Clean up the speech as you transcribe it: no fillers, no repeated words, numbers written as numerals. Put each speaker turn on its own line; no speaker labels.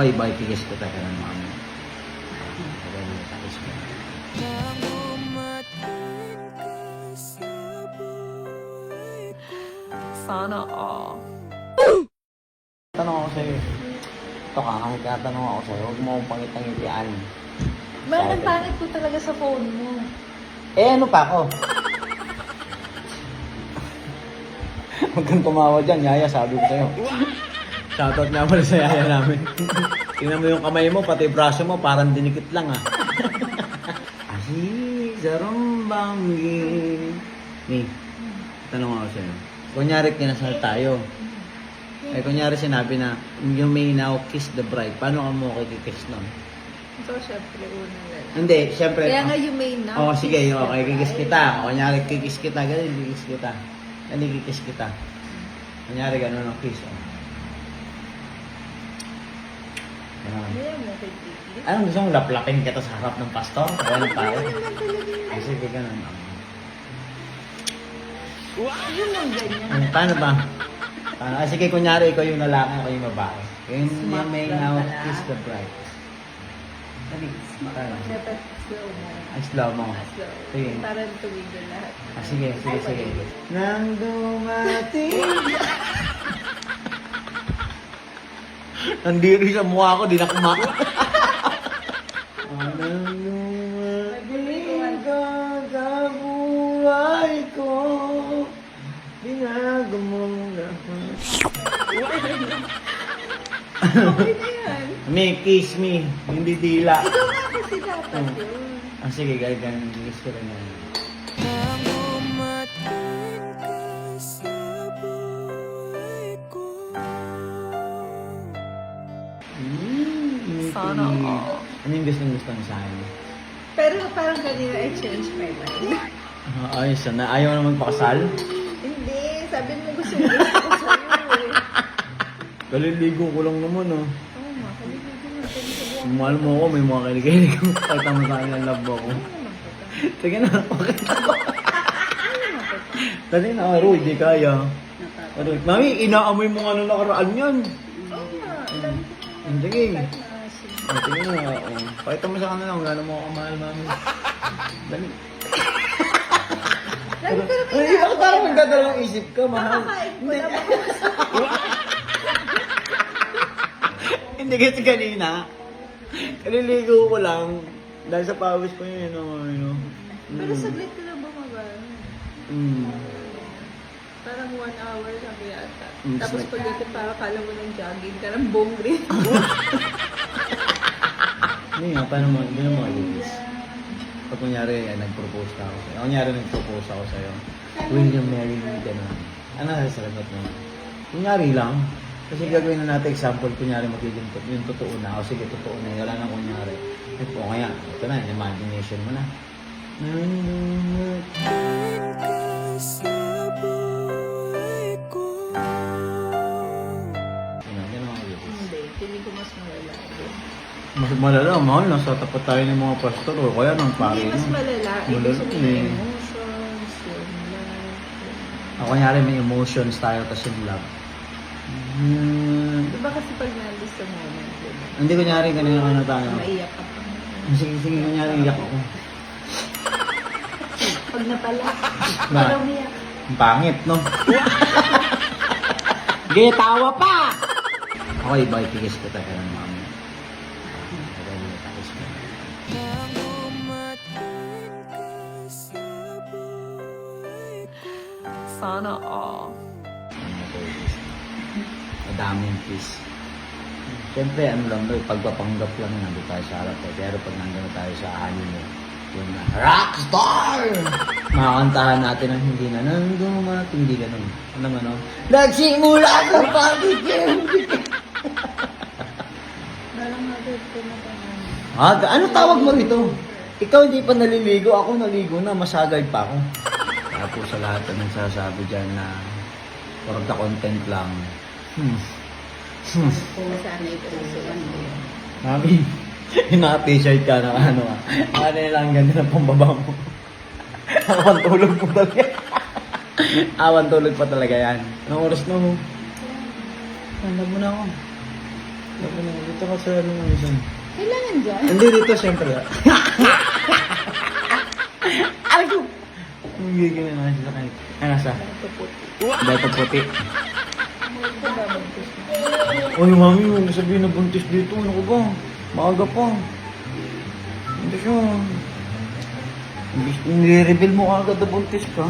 Ako iba, ikikis ko tayo ng mami. Kiss ko.
Sana all.
Tanong ako sa'yo. Ito ka, kahit tatanong ako sa'yo, huwag mo akong pangitang-itian.
Man, ang pangit ko talaga sa phone mo.
Eh, ano pa ako? Huwag kang tumawa dyan, Yaya, sabi ko sa'yo. Shoutout nga pala sa Yaya namin. Tingnan mo yung kamay mo, pati braso mo, parang dinikit lang ah. Ay, sarumbanggi. Ni, tanong ako sa'yo. Kunyari, kinasal tayo. Eh, kunyari sinabi na, you may now kiss the bride. Paano ka mo kikiss nun?
So, syempre, unang lalaki.
Hindi, syempre.
Kaya nga you may now.
Oo, sige,
kiss the
okay, kikiss
bride.
kita. Kunyari, kikiss kita, ganun, kikiss kita. Ganun, kikiss kita. Kunyari, ganun ang kiss. Oh. Ganun.
Hindi mo kay Titi.
Anong gusto mong laplakin kita sa harap ng pastor? Kaya ng pare? Ay, sige, ganun.
Yun lang ganyan.
Ano, paano ba? Paano? Ah, sige, kunyari, ikaw yung lalaki, ako yung babae. You may now kiss the bride. Dali, paano?
Dapat slow mo.
Ay, slow mo.
Slow.
Sige.
Para tumigil lahat.
Ah, sige. Nang dumating. Nandiri sa mukha ko, di na kumaka. Nang dumating ka sa buhay ko, binago mong lahat.
Okay na yan.
Me, kiss me, hindi dila.
Ikaw nga kasi dapat yun.
Ah, sige, ganyan, kiss ko rin yan.
Sana all.
Ano yung gusto mo sa akin?
Pero parang kanina I changed my mind.
Ayos na. Ayaw na magpakasal?
Hindi, sabi mo gusto ko sa'yo eh.
Kaliligo ko lang naman, oh.
Oo nga, kalimutan mo. Kalimutan mo.
Mahal mo ako, may mga kilig-kilig ko. Pakita mo sa akin ang love ako. Sige na, pakita ko. Dali na, Roy, di kaya. Roy, mami, inaamoy mo nga nung nakaraan yan.
Oo nga, alam ko.
Sige. Sige na, oh. Pakita mo sa kanila, wala na mo ako mahal, mami. Dali.
Lagi ka naman
Ay, ako parang magdadalawang isip ka, mahal.
nakakain ko na ba?
Hindi kasi kanina, kaliligo ko lang, dahil sa pawis ko yun, ano.
Pero saglit ka lang bumaba. Parang 1 hour sabi yata. Tapos
Like-
pagdating para kala mo ng jogging ka ng buong green.
Hindi nga, paano mo, hindi na mo aligis. Pag kunyari, nag-propose na ako sa'yo. Kunyari, nag-propose ako sa'yo. Will you marry me? Ganun. Ano sasagot mo? Kunyari lang. Kasi gagawin na natin example, kunyari magiging yung totoo na. O sige, totoo na. Wala nang kunyari. Ito, kaya, ito na, imagination mo na. Ganun ang aligis.
Hindi, feeling ko mas malala.
Mas malala, mahal. Nasa tapat tayo ng mga pastor. O kaya ng pare.
Hindi mas malala. Ibig
Malala
sabihin
eh.
yung emotions, yung love.
O kunyari may emotions tayo, tapos yung love.
Diba kasi pag nandis sa moment, diba?
Hindi kunyari kanina ano tayo.
Maiyak ka pa.
Sige, kunyari iyak ako.
Pag napala,
Ba?
parang umiyak.
Ang pangit, no? Sige, tawa pa! Ako iba, ikikis ko tayo ng mami.
Sana all.
Madaming kiss. Siyempre, ano lang daw, pagpapanggap lang nandun tayo sa harap eh. Pero pag nandun tayo sa anime, yun na, rockstar! Makakantahan natin ang hindi na nandun, hindi ganun. Ano naman, no? Nagsimula sa pagiging!
Parang natin ko na
Ano tawag mo rito? Ikaw hindi pa naliligo, ako naligo na, masagay pa ako. Kaya po sa lahat na nagsasabi dyan na for the content lang.
Kung sana ito susuan mo.
Mami, naka-t-shirt ka na ano ah. Ano lang ganda ng pambaba mo. Awan tulog po talaga. Awan tulog pa talaga yan. Anong oras na mo? Tanda mo na ako. Dito ka sa ano mo isang.
Kailangan dyan.
Hindi dito, siyempre. Alam ko! Ang gigil na naman sa kanil. Ano sa?
Ito po.
Dito puti.
Ano ko ba buntis na?
Uy, mami, huwag na sabihin na buntis dito. Ano ko ba? Maaga pa. Hindi siya. Nire-reveal mo agad na buntis ka.